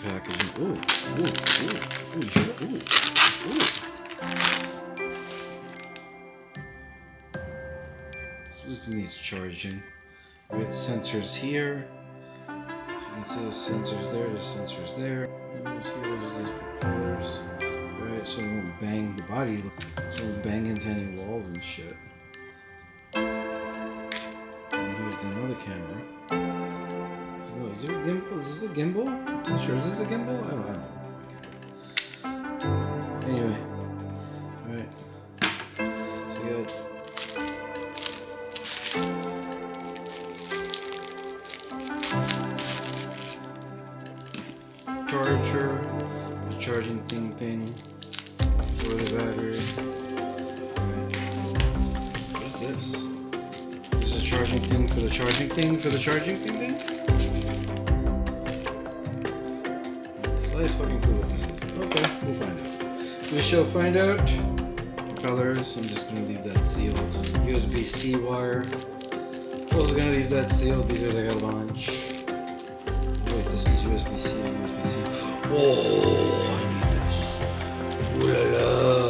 Packaging. Ooh. This needs charging. We got sensors here. You can see there's sensors there. There's sensors there. You see there's these propellers. Right, so it won't bang the body. So it won't bang into any walls and shit. And here's another camera. Oh, is there a gimbal? Is this a gimbal? I'm not sure. Is this a gimbal? I don't know. Anyway. Alright. So we got charger, the charging thing for the battery. Right. What is this? This is a charging thing for the charging thing for the charging thing? Let's fucking cool what this is. Okay, we'll find out. We shall find out. Propellers, I'm just gonna leave that sealed. USB-C wire. I'm also gonna leave that sealed because I got launch. Wait, this is USB-C and USB-C. Oh, I need this. Ooh la la.